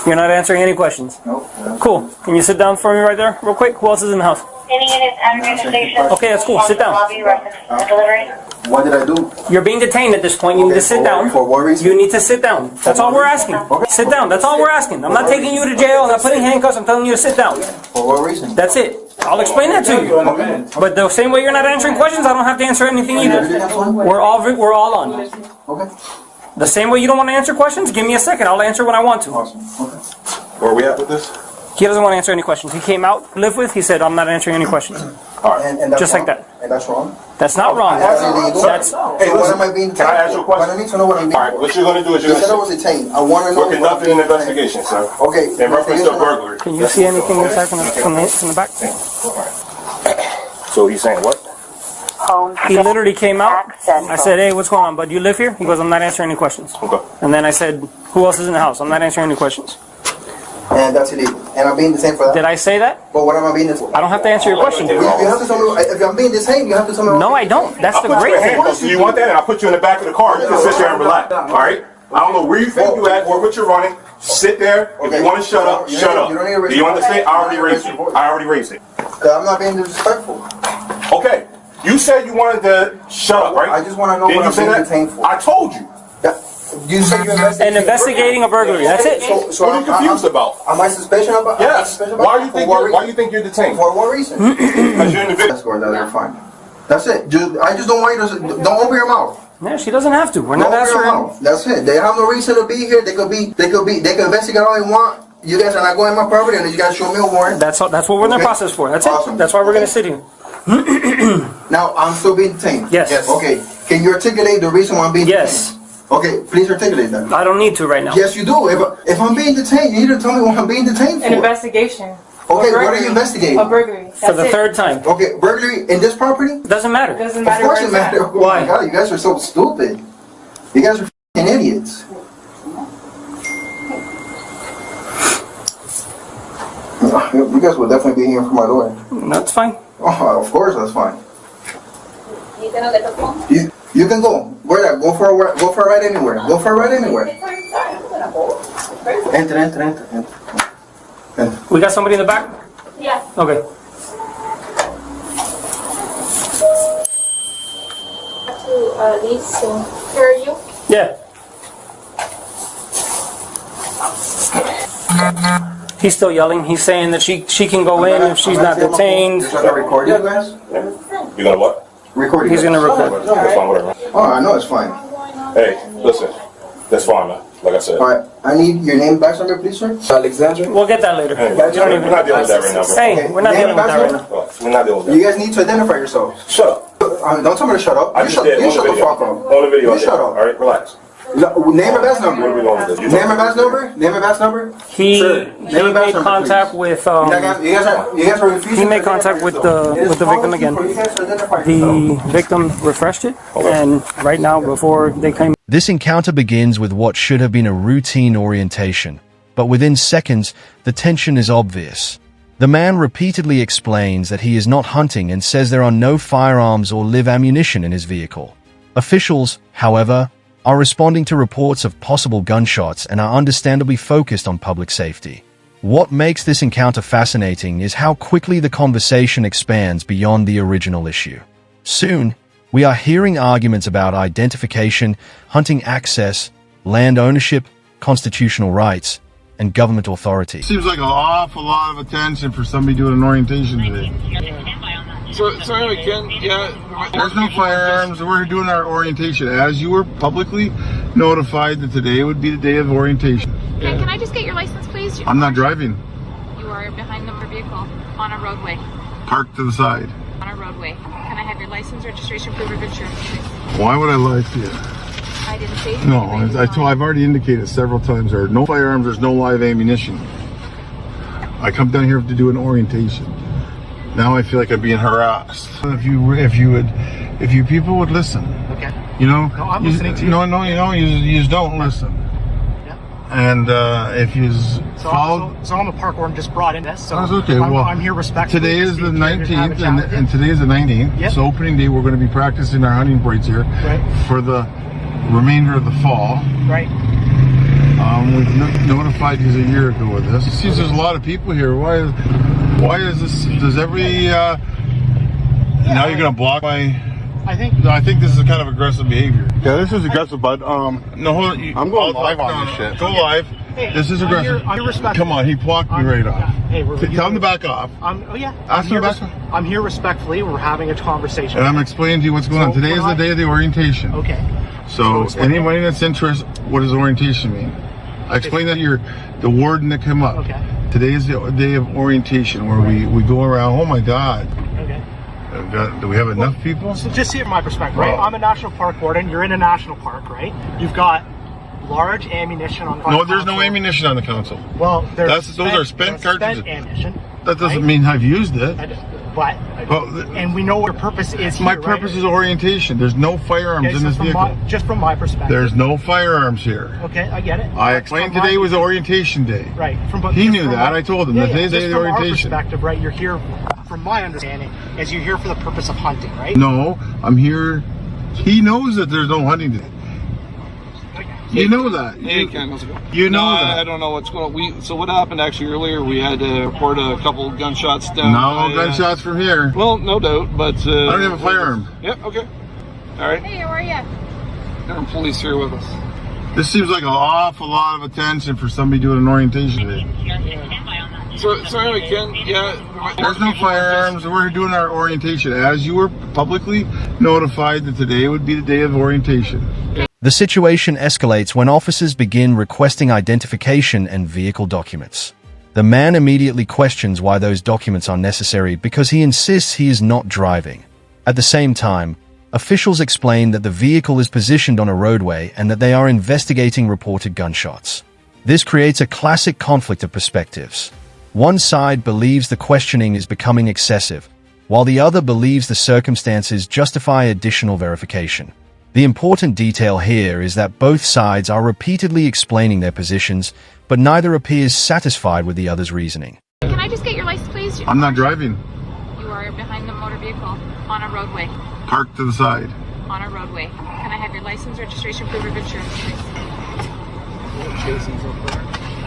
You're not answering any questions? Nope. Cool. Can you sit down for me right there, real quick? Who else is in the house? Any units entering the station. Okay, that's cool. Sit down. Lobby reference to delivery. What did I do? You're being detained at this point. You need to sit down. For what reason? You need to sit down. That's all we're asking. Sit down. That's all we're asking. I'm not taking you to jail. I'm not putting handcuffs. I'm telling you to sit down. For what reason? That's it. I'll explain that to you. But the same way you're not answering questions, I don't have to answer anything either. We're all on. Okay. The same way you don't want to answer questions, give me a second. I'll answer when I want to. Awesome. Okay. Where are we at with this? He doesn't want to answer any questions. He came out, lived with, he said, I'm not answering any questions. All right. And that's Just like wrong? that. And that's wrong? That's not wrong. That's illegal. That's, Hey, What listen, am I being can I ask you a question? But I need to know what I'm being. All right, what you're going to do is you're You said I going was detained. I want to know. We're conducting an investigation, sir. Okay. In reference to burglary. can you see anything inside from the back? So he's saying what? He literally came out. Accent. I said, hey, what's going on, bud? You live here? He goes, I'm not answering any questions. Okay. And then I said, who else is in the house? I'm not answering any questions. And that's illegal. And I'm being detained for that. Did I say that? But what am I being detained for? I don't have to answer your question. You have to tell me. If I'm being detained, you have to tell me. No, I don't. That's I'll the put you great in thing. handcuffs. Do you want that? And I'll put you in the back of the car. You can sit there and relax. All right? I don't know where you think you at or what you're running. Sit there. If you want to shut up, shut up. Do you understand? I already raised it. I already raised it. I'm not being disrespectful. Okay. You said you wanted to shut up, right? I just want to know Didn't what you I'm say being that? detained for. I told you. You said you're investigating. And investigating a burglary. That's it. So What are you confused about? Am I suspicious about? Yes. Why do you think you're detained? For what reason? Because you're in the video. Let's go. They're fine. That's it. I just don't want you to. Don't open your mouth. Yeah, she doesn't have to. We're Don't not open your asking. mouth. That's it. They have no reason to be here. They can investigate all they want. You guys are not going on my property, and you guys show me a warrant. That's what we're in the Okay. process for. That's Awesome. it. That's why we're going to sit here. Now I'm still being detained. Yes. Okay. Can you articulate the reason why I'm being Yes. detained? Okay. Please articulate that. I don't need to right now. Yes, you do. If I'm being detained, you need to tell me what I'm being detained for. An investigation. Okay, A what are burglary. you investigating? A burglary. For the third time. Okay, burglary in this property? Doesn't matter. Doesn't Of matter course where it it's at. matters. Oh Why? my God, you guys are so stupid. You guys are f***ing idiots. You guys will definitely be here for my lawyer. That's fine. Oh, of course, that's fine. You can go. Where that? Go for a ride anywhere. Go for a ride anywhere. Enter. We got somebody in the back? Yeah. Okay. To listen. Hear you? Yeah. He's still yelling. He's saying that she can go in if she's not detained. Is that recording, you guys? You gonna what? Recording. He's going to record. That's fine, whatever. Oh, I know it's fine. Hey, listen. That's fine, man. Like I said. All right, I need your name, badge number, please, sir. Alexander. We'll get that later. Hey, You don't we're even- not dealing with that right now, bro. Hey, we're not dealing with that right now. We're not dealing with You that. guys need to identify yourselves. Shut up. Don't tell me to shut up. I You just shut, did you on shut the the video. fuck up. On the video. You shut up. All right, relax. Name and badge number. Where are we going with this? Name and badge number. Name and badge number. He Sir, name and badge made number, contact please. with You guys are refusing. he made to contact identify with yourself. the victim again. You guys to identify The yourself. victim refreshed it, and right now before they came. This encounter begins with what should have been a routine orientation, but within seconds, the tension is obvious. The man repeatedly explains that he is not hunting and says there are no firearms or live ammunition in his vehicle. Officials, however, are responding to reports of possible gunshots and are understandably focused on public safety. What makes this encounter fascinating is how quickly the conversation expands beyond the original issue. Soon, we are hearing arguments about identification, hunting access, land ownership, constitutional rights, and government authority. Seems like an awful lot of attention for somebody doing an orientation today. So anyway, Ken, there's no firearms. We're doing our orientation. As you were publicly notified that today would be the day of orientation. Ken, can I just get your license, please? I'm not driving. You are behind the motor vehicle on a roadway. Parked to the side. On a roadway. Can I have your license, registration, proof of insurance, please? Why would I lie to you? I didn't say. No, I've already indicated several times there are no firearms. There's no live ammunition. I come down here to do an orientation. Now I feel like I'm being harassed. If you people would listen. Okay. You know. No, I'm listening to you. No, you just don't listen. Yeah. And if you follow. So I'm a park warden just brought in this. So That's okay. I'm here respectfully. Today is the to have a 19th, chat with you. and today is the 19th. Yep. So opening day, we're going to be practicing our hunting breaks here Right. for the remainder of the fall. Right. We've notified you a year ago with this. It seems there's a lot of people here. Why is this? Does every now you're gonna block my? I think this is kind of aggressive behavior. Yeah, this is aggressive, but no, hold on. I'm going live on this shit. Go live. Hey, this is aggressive. Come on, he blocked me right off. Hey, tell him to back off. Oh yeah. Ask him to back off. I'm here respectfully. We're having a conversation. And I'm explaining to you what's going on. Today is the day of the orientation. Okay. So anybody that's interested, what does orientation mean? I explained that you're the warden that came up. Okay. Today is the day of orientation where we go around. Oh my God. Okay. Do we have enough people? So just see it from my perspective, right? I'm a national park warden. You're in a national park, right? You've got large ammunition on the No, there's no ammunition on the council. Well, those are spent cartridges. Spent ammunition. That doesn't mean I've used it. But and we know what your purpose is here, my purpose is orientation. There's no firearms in this vehicle. Just from my perspective. There's no firearms here. Okay, I get it. I explained today was orientation day. Right. He knew that. I told him that today's day of orientation. From our perspective, right? You're here, from my understanding, is you're here for the purpose of hunting, right? No, I'm here. He knows that there's no hunting today. You know that. Hey, Ken, how's it going? You know that. I don't know what's going on. So what happened actually earlier, we had to report a couple gunshots down. No gunshots from here. Well, no doubt, but... I don't have a firearm. Yeah, okay. All right. Hey, how are you? There are police here with us. This seems like an awful lot of attention for somebody doing an orientation day. So anyway, Ken, yeah... There's no firearms. We're doing our orientation. As you were publicly notified that today would be the day of orientation. The situation escalates when officers begin requesting identification and vehicle documents. The man immediately questions why those documents are necessary because he insists he is not driving. At the same time, officials explain that the vehicle is positioned on a roadway and that they are investigating reported gunshots. This creates a classic conflict of perspectives. One side believes the questioning is becoming excessive, while the other believes the circumstances justify additional verification. The important detail here is that both sides are repeatedly explaining their positions, but neither appears satisfied with the other's reasoning. Can I just get your license, please? I'm not driving. You are behind the motor vehicle on a roadway. Parked to the side. On a roadway. Can I have your license, registration, proof of insurance, please?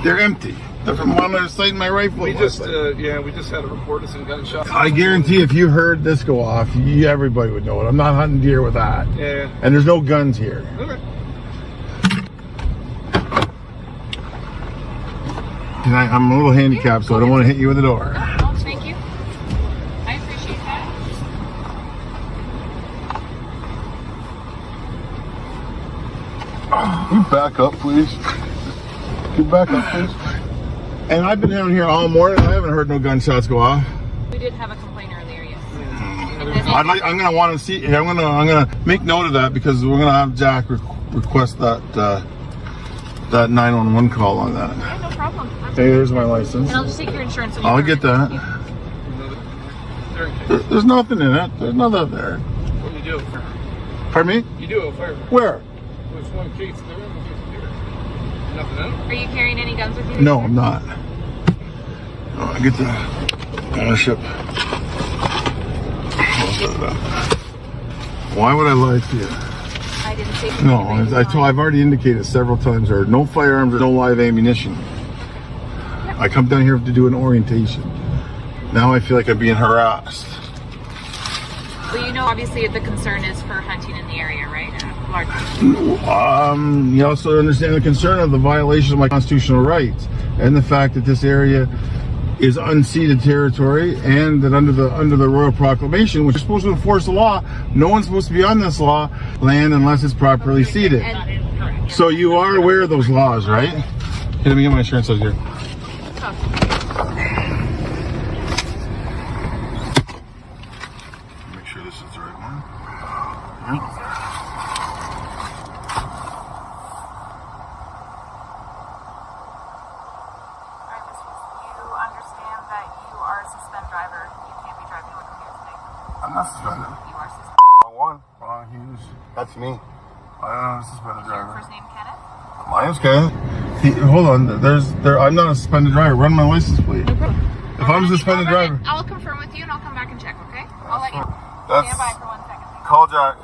They're empty. They're from one other side of my rifle. We just had a report of some gunshots. I guarantee if you heard this go off, everybody would know it. I'm not hunting deer with that. Yeah. And there's no guns here. Okay. And I'm a little handicapped, so I don't want to hit you with the door. Oh, thank you. I appreciate that. Can you back up, please? Can you back up, please? And I've been down here all morning. I haven't heard no gunshots go off. We did have a complaint earlier, yes. I'm gonna want to see. I'm gonna make note of that because we're gonna have Jack request that 911 call on that. Yeah, no problem. Hey, here's my license. And I'll just take your insurance. I'll get that. There's nothing in it. There's nothing there. What do you do? Pardon me? You do a fire. Where? Which one case there? Nothing in it? Are you carrying any guns with you? No, I'm not. Oh, I get the ownership. Why would I lie to you? I didn't say. No, I've already indicated several times there are no firearms or no live ammunition. Yep. I come down here to do an orientation. Now I feel like I'm being harassed. Well, you know, obviously the concern is for hunting in the area, right? You also understand the concern of the violation of my constitutional rights and the fact that this area is unceded territory, and that under the Royal Proclamation, which is supposed to enforce the law, no one's supposed to be on this land unless it's properly ceded. So you are aware of those laws, right? Here, let me get my insurance out here. Make sure this is the right one. Right. I'm not suspended. You are suspended. That's me. I'm a suspended driver. First name Kenneth? My name's Kenneth. Hold on. I'm not a suspended driver. Run my license plate. No problem. If I'm a suspended driver. I'll confirm with you and I'll come back and check, okay? I'll let you. That's, Stand by for 1 second. Call Jack.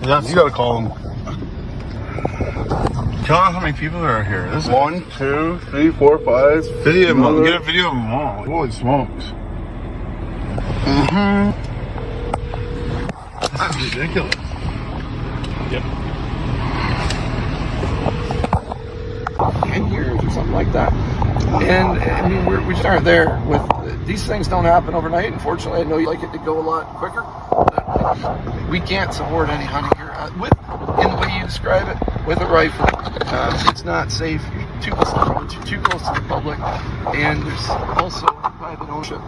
Yes. You gotta call him. count how many people there are here. This is 1, 2, 3, 4, 5. Video them all. Get a video of them all. Holy smokes. That's ridiculous. Yep. 10 years or something like that. And I mean, we start there with these things don't happen overnight. Unfortunately, I know you like it to go a lot quicker. But we can't support any hunting here in the way you describe it with a rifle. It's not safe. You're too close to the roads. You're too close to the public, and there's also private ownership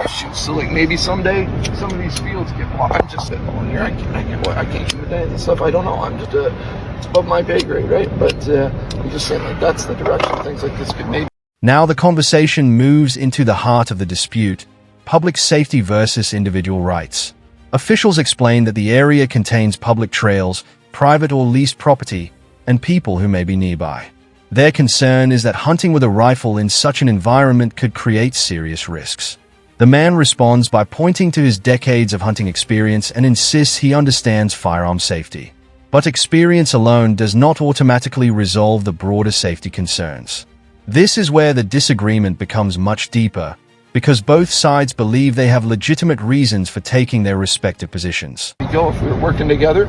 issues. So like maybe someday some of these fields get bought. I'm just sitting on here. I can't give a damn this stuff. I don't know. I'm just it's above my pay grade, right? But I'm just saying like that's the direction things like this could maybe. Now the conversation moves into the heart of the dispute: public safety versus individual rights. Officials explain that the area contains public trails, private or leased property, and people who may be nearby. Their concern is that hunting with a rifle in such an environment could create serious risks. The man responds by pointing to his decades of hunting experience and insists he understands firearm safety. But experience alone does not automatically resolve the broader safety concerns. This is where the disagreement becomes much deeper, because both sides believe they have legitimate reasons for taking their respective positions. We go if we were working together,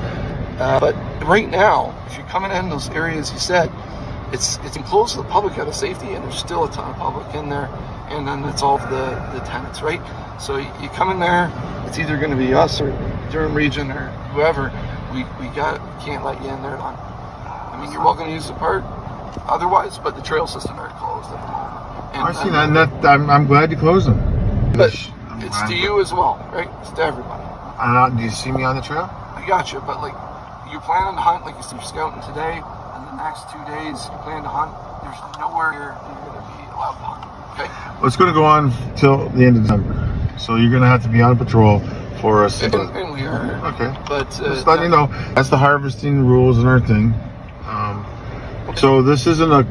but right now, if you're coming in those areas you said, it's enclosed to the public out of safety, and there's still a ton of public in there, and then it's all the tenants, right? So you come in there, it's either going to be us or Durham Region or whoever. We can't let you in there. I mean, you're welcome to use the park otherwise, but the trail systems are closed at the moment. And, I see that, and I'm glad you closed them. But it's to you as well, right? It's to everybody. Do you see me on the trail? I got you, but like you're planning to hunt, like you're scouting today, and the next 2 days you plan to hunt. There's nowhere you're going to be allowed to hunt. Okay. Well, it's going to go on till the end of December, so you're going to have to be on patrol for us. And we are. Okay. But just let you know, that's the harvesting rules and our thing. So this isn't a,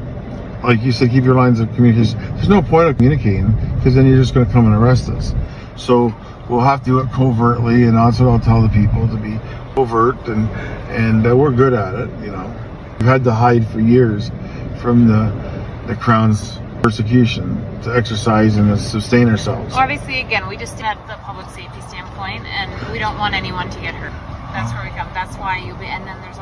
like you said, keep your lines of communication. There's no point of communicating because then you're just going to come and arrest us. So we'll have to do it covertly, and that's what I'll tell the people, to be covert, and we're good at it. You know, we've had to hide for years from the Crown's persecution to exercise and to sustain ourselves. Obviously, again, we just at the public safety standpoint, and we don't want anyone to get hurt. That's where we come. That's why and then there's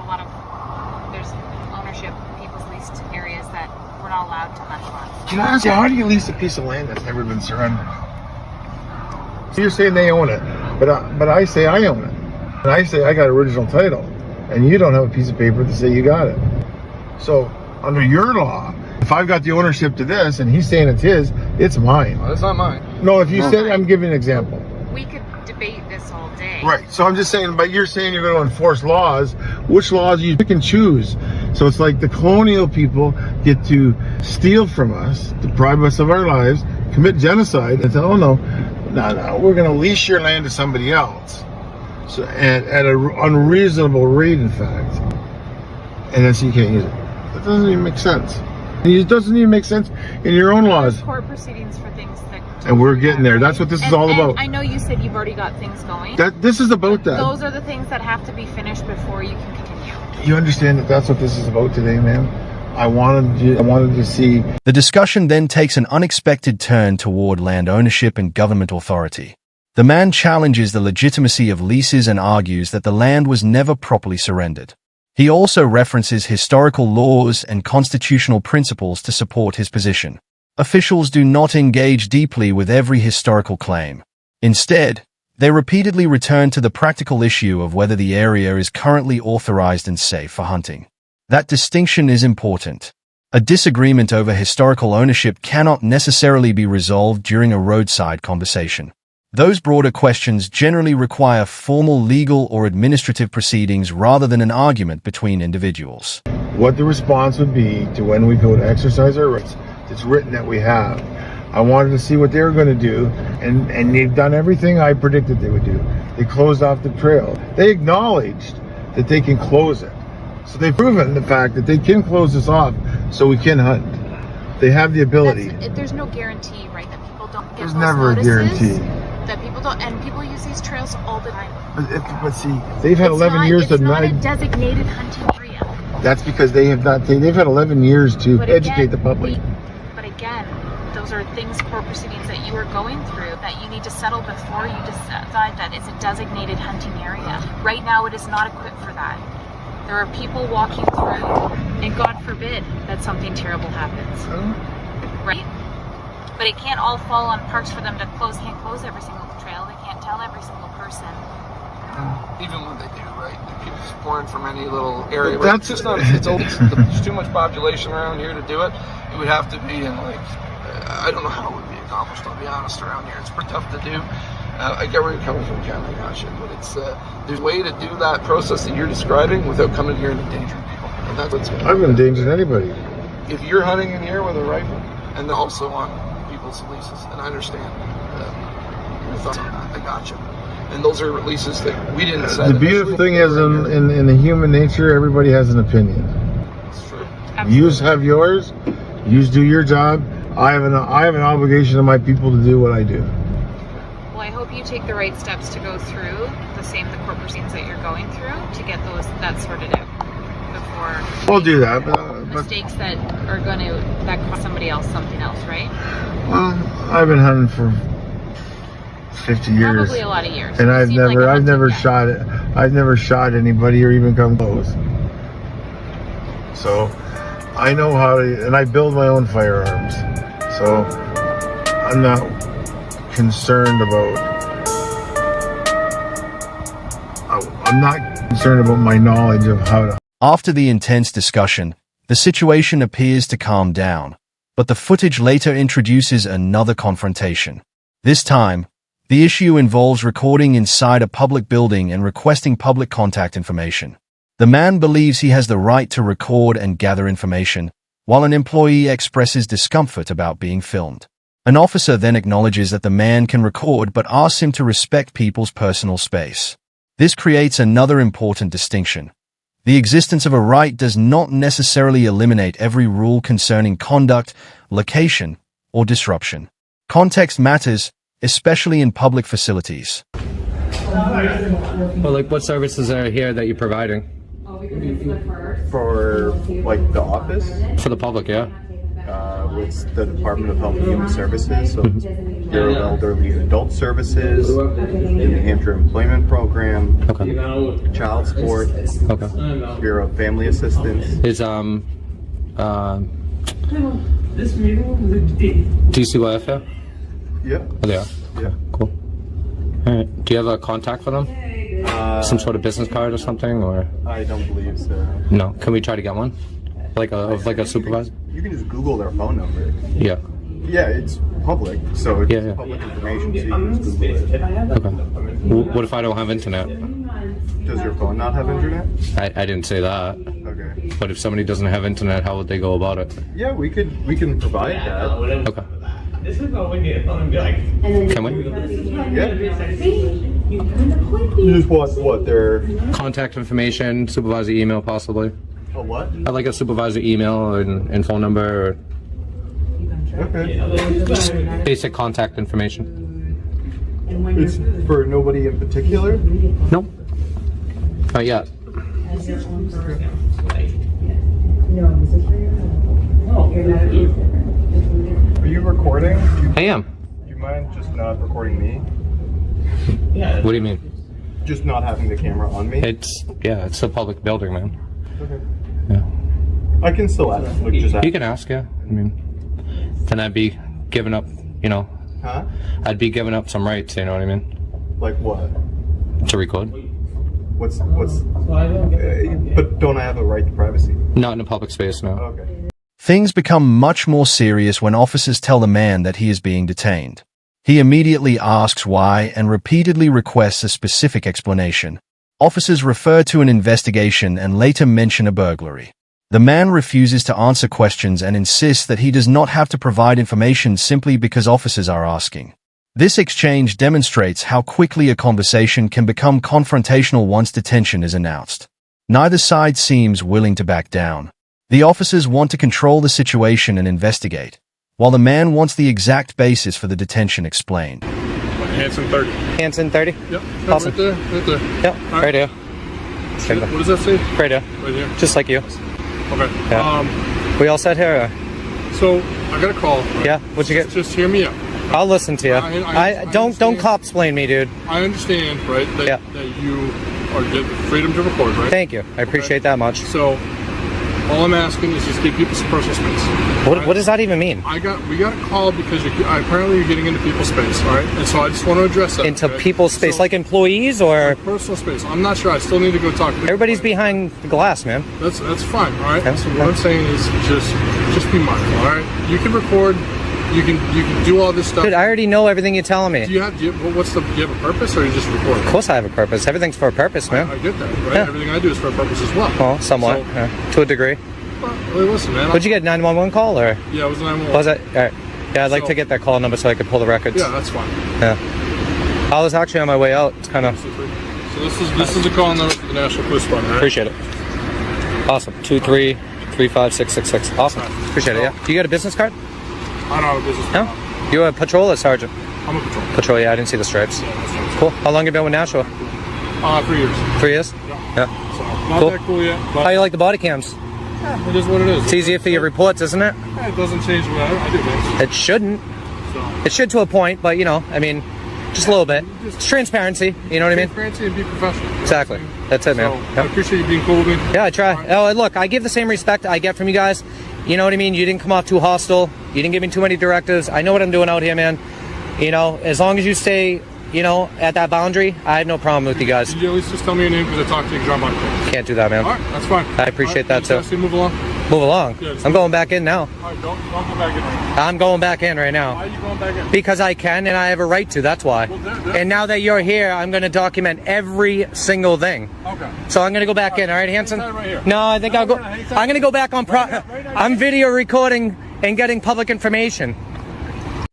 there's ownership, people's leased areas that we're not allowed to hunt on. Can I ask you, how do you lease a piece of land that's never been surrendered? So you're saying they own it, but I say I own it, and I say I got original title, and you don't have a piece of paper to say you got it. So under your law, if I've got the ownership to this and he's saying it's his, it's mine. Well, it's not mine. No, if you said, I'm giving an example. We could debate this all day. Right. So I'm just saying, but you're saying you're going to enforce laws. Which laws you pick and choose? So it's like the colonial people get to steal from us, deprive us of our lives, commit genocide, and say, oh no, we're going to lease your land to somebody else. So at an unreasonable rate, in fact. And then so you can't use it. That doesn't even make sense. It doesn't even make sense in your own laws. Court proceedings for things that. And we're getting there. That's what this is all about. I know you said you've already got things going. This is about that. Those are the things that have to be finished before you can continue. You understand that that's what this is about today, ma'am? I wanted to see. The discussion then takes an unexpected turn toward land ownership and government authority. The man challenges the legitimacy of leases and argues that the land was never properly surrendered. He also references historical laws and constitutional principles to support his position. Officials do not engage deeply with every historical claim. Instead, they repeatedly return to the practical issue of whether the area is currently authorized and safe for hunting. That distinction is important. A disagreement over historical ownership cannot necessarily be resolved during a roadside conversation. Those broader questions generally require formal legal or administrative proceedings rather than an argument between individuals. What the response would be to when we go to exercise our rights, it's written that we have. I wanted to see what they were going to do, and they've done everything I predicted they would do. They closed off the trail. They acknowledged that they can close it. So they've proven the fact that they can close this off so we can hunt. They have the ability. There's no guarantee, right, that people don't get There's those never notices, a guarantee. That people don't, and people use these trails all the time. But see, they've had 11 years to It's not a night. designated hunting area. That's because they have not. They've had 11 years to But educate again, the public. But again, those are things, court proceedings that you are going through that you need to settle before you decide that it's a designated hunting area. Right now, it is not equipped for that. There are people walking through, and God forbid that something terrible happens. Right? But it can't all fall on parks for them to close. Can't close every single trail. They can't tell every single person. Even when they do, right? People exploring from any little area. But It's just not. There's too much population around here to do it. It would have to be in like. I don't know how it would be accomplished. I'll be honest. Around here, it's pretty tough to do. I get where you're coming from, Ken. I got you. But it's there's a way to do that process that you're describing without coming here and endangering people. And that's what's. I've endangered anybody. If you're hunting in here with a rifle, and then also on people's leases, and I understand your thoughts on that. I got you. And those are leases that we didn't set. The beautiful thing is, in the human nature, everybody has an opinion. It's true. You have yours. You do your job. I have an obligation to my people to do what I do. Well, I hope you take the right steps to go through the court proceedings that you're going through to get that sorted out before. I'll do that. But Mistakes that are going to cost somebody else something else, right? well, I've been hunting for 50 years. Probably a lot of years. And You I've seem like a never hunting guy. shot it. I've never shot anybody or even come close. So I know how to, and I build my own firearms. So I'm not concerned about. I'm not concerned about my knowledge of how to. After the intense discussion, the situation appears to calm down, but the footage later introduces another confrontation. This time, the issue involves recording inside a public building and requesting public contact information. The man believes he has the right to record and gather information, while an employee expresses discomfort about being filmed. An officer then acknowledges that the man can record but asks him to respect people's personal space. This creates another important distinction. The existence of a right does not necessarily eliminate every rule concerning conduct, location, or disruption. Context matters, especially in public facilities. Well, like what services are here that you're providing? For like the office, For the public, yeah? it's the Department of Health and Human Services, so Bureau of Elderly and Adult Services, the New Hampshire Employment Program, Okay. Child Support, Okay. Bureau of Family Assistance. Is, DCYF here? Yeah. Oh, they are? Yeah. Cool. Alright. Do you have a contact for them? Some sort of business card or something, or? I don't believe so. No. Can we try to get one? Like a supervisor? You can just Google their phone number. Yeah. Yeah, it's public, so it's Yeah. public information, so you can just Google it. Okay. What if I don't have internet? Does your phone not have internet? I didn't say that. Okay. But if somebody doesn't have internet, how would they go about it? Yeah, we can provide that. Okay. Can we? Yeah. You just want what their Contact information, supervisor email possibly. a what? I'd like a supervisor email and phone number, or Okay. just basic contact information. It's for nobody in particular? Nope. Not yet. Are you recording? I am. Do you mind just not recording me? What do you mean? Just not having the camera on me? It's a public building, man. Okay. Yeah. I can still ask. Like, just ask. You can ask, yeah. I mean, then I'd be giving up, Huh? I'd be giving up some rights, you know what I mean? Like what? To record. What's but don't I have a right to privacy? Not in a public space, no. Okay. Things become much more serious when officers tell the man that he is being detained. He immediately asks why and repeatedly requests a specific explanation. Officers refer to an investigation and later mention a burglary. The man refuses to answer questions and insists that he does not have to provide information simply because officers are asking. This exchange demonstrates how quickly a conversation can become confrontational once detention is announced. Neither side seems willing to back down. The officers want to control the situation and investigate, while the man wants the exact basis for the detention explained. Hanson 30. Hanson 30? Yep. Awesome. Right there. Yep, right here. What does that say? Right here. Right here. Just like you. Okay. Yeah. We all set here? So I got a call. Yeah. What'd you get? Just hear me out. I'll listen to you. I don't cop-splain me, dude. I understand, right? That you are given freedom to record, right? Thank you. I appreciate that much. So all I'm asking is just give people some personal space. What does that even mean? We got a call because apparently you're getting into people's space, all right? And so I just want to address that. Into people's space, like employees or personal space? I'm not sure. I still need to go talk to people. Everybody's behind the glass, man. That's fine, all right? So what I'm saying is just be mindful, all right? You can record. You can do all this stuff. Dude, I already know everything you're telling me. Do you have a purpose, or are you just recording? Of course I have a purpose. Everything's for a purpose, man. I get that, right? Yeah. Everything I do is for a purpose as well. Well, somewhat, to a degree. Well, listen, man. What'd you get, 911 call, or? Yeah, it was 911. Was it? All right. Yeah, I'd like to get that call number so I could pull the records. Yeah, that's fine. Yeah. I was actually on my way out. It's kind of... So this is a call number for the National Police Department, right? Appreciate it. Awesome. 2335666. Awesome. Appreciate it, yeah. Do you got a business card? I don't have a business card. No? You a patrol or sergeant? I'm a patrol. Patrol, yeah, I didn't see the stripes. Cool. How long you been with Nashua? 3 years. 3 years? Yeah. So, not that cool yet. But how you like the body cams? Yeah, it is what it is. It's easier for your reports, isn't it? Yeah, it doesn't change what I do things. It shouldn't. So. It should to a point, but you know, I mean, just a little bit. It's transparency, you know what I mean? Transparency and be professional. Exactly. That's it, man. So, I appreciate you being cool with me. Yeah, I try. Oh, look, I give the same respect I get from you guys. You know what I mean? You didn't come off too hostile. You didn't give me too many directives. I know what I'm doing out here, man. You know, as long as you stay, you know, at that boundary, I have no problem with you guys. Can you at least just tell me your name because I talked to you and Can't do that, man. All right, that's fine. I appreciate that, too. Move along. Move along? Yeah, I'm going back in now. All right, don't go back in right now. I'm going back in right now. Why are you going back in? Because I can and I have a right to, that's why. Well, and now that you're here, I'm going to document every single thing. Okay. So I'm going to go back in, all right, Hanson? Right here. No, I think I'll go. I'm going to go back on I'm video recording and getting public information.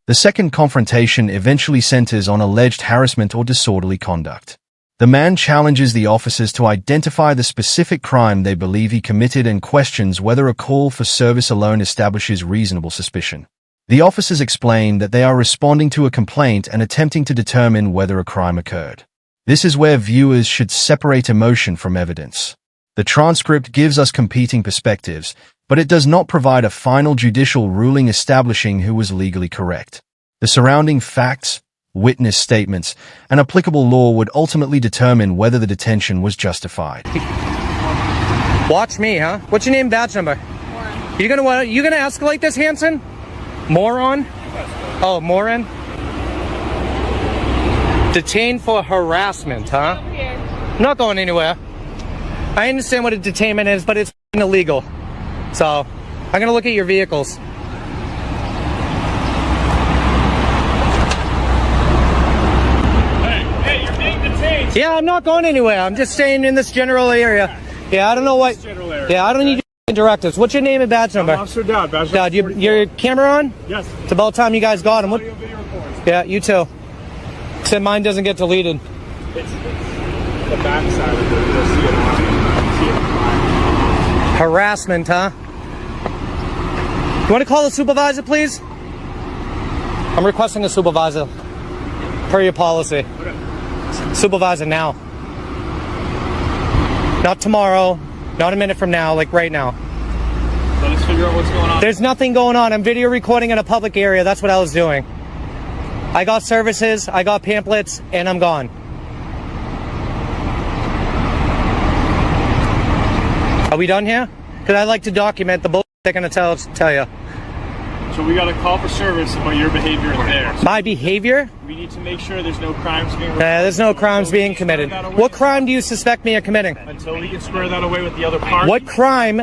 The second confrontation eventually centers on alleged harassment or disorderly conduct. The man challenges the officers to identify the specific crime they believe he committed and questions whether a call for service alone establishes reasonable suspicion. The officers explain that they are responding to a complaint and attempting to determine whether a crime occurred. This is where viewers should separate emotion from evidence. The transcript gives us competing perspectives, but it does not provide a final judicial ruling establishing who was legally correct. The surrounding facts, witness statements, and applicable law would ultimately determine whether the detention was justified. Watch me, huh? What's your name, badge number? Moron. You gonna escalate this, Hanson? Moron? Oh, moron? Detained for harassment, huh? I'm not going anywhere. I understand what a detainment is, but it's illegal. So, I'm gonna look at your vehicles. Hey, you're being detained. Yeah, I'm not going anywhere. I'm just staying in this general area. Yeah, I don't know what. Yeah, I don't need your directives. What's your name and badge number? Officer Dowd, badge Dowd, your camera on? Yes. It's about time you guys got him. Audio video recording. Yeah, you too. Except mine doesn't get deleted. It's the back side of it. You'll see it. Harassment, huh? You want to call the supervisor, please? I'm requesting a supervisor. Per your policy. Okay. Supervisor now. Not tomorrow. Not a minute from now. Like right now. Let us figure out what's going on. There's nothing going on. I'm video recording in a public area. That's what I was doing. I got services. I got pamphlets. And I'm gone. Are we done here? Because I'd like to document the bullshit they're going to tell you. So we got a call for service about your behavior in there. My behavior? We need to make sure there's no crimes being there's no crimes being committed. What crime do you suspect me of committing? Until we can square that away with the other party. What crime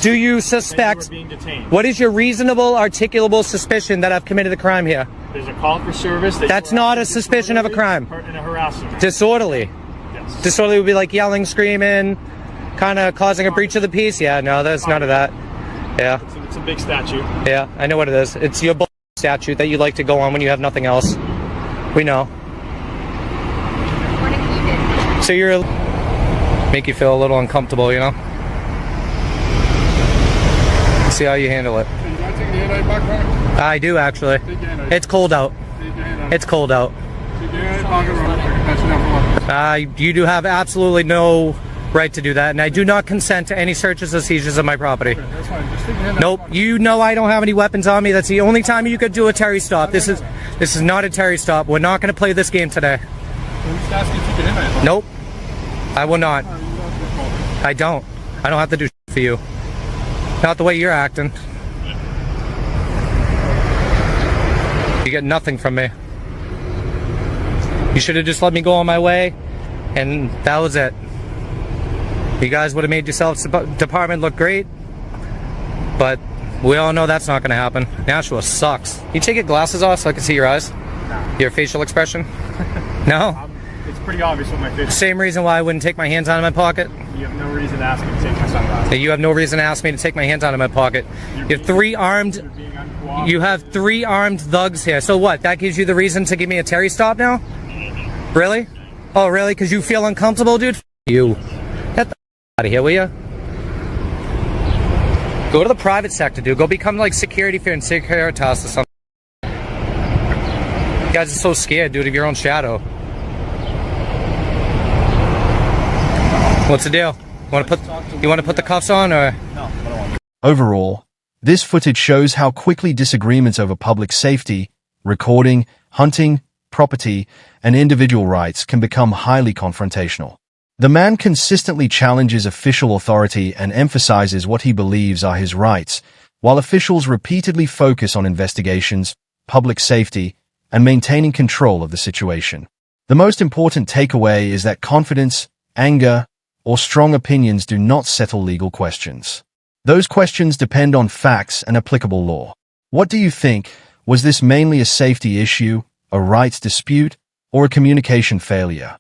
do you suspect? Being detained. What is your reasonable, articulable suspicion that I've committed a crime here? There's a call for service. That's not a suspicion of a crime. And a harassment. Disorderly. Yes. Disorderly would be like yelling, screaming, kind of causing a breach of the peace. Yeah, no, there's none of that. Yeah. It's a big statute. Yeah, I know what it is. It's your statute that you like to go on when you have nothing else. We know. So you're make you feel a little uncomfortable, you know? See how you handle it. I do actually. It's cold out. It's cold out. You do have absolutely no right to do that, and I do not consent to any searches or seizures of my property. That's fine. Just stick your hand Nope. You know I don't have any weapons on me. That's the only time you could do a Terry stop. This is not a Terry stop. We're not going to play this game today. I'm just asking if you can hit me. Nope. I will not. I don't. I don't have to do shit for you. Not the way you're acting. You get nothing from me. You should have just let me go on my way, and that was it. You guys would have made yourselves department look great, but we all know that's not going to happen. Nashua sucks. Can you take your glasses off so I can see your eyes? No. Your facial expression? No? It's pretty obvious what my face is. Same reason why I wouldn't take my hands out of my pocket? You have no reason to ask me to take my sunglasses. You have no reason to ask me to take my hands out of my pocket. You have three armed thugs here. So what? That gives you the reason to give me a Terry stop now? Really? Oh, really? Because you feel uncomfortable, dude? You. Get the out of here, will you? Go to the private sector, dude. Go become like security for Securitas or something. You guys are so scared, dude, of your own shadow. What's the deal? You want to put the cuffs on, or? No, I don't want to. Overall, this footage shows how quickly disagreements over public safety, recording, hunting, property, and individual rights can become highly confrontational. The man consistently challenges official authority and emphasizes what he believes are his rights, while officials repeatedly focus on investigations, public safety, and maintaining control of the situation. The most important takeaway is that confidence, anger, or strong opinions do not settle legal questions. Those questions depend on facts and applicable law. What do you think? Was this mainly a safety issue, a rights dispute, or a communication failure?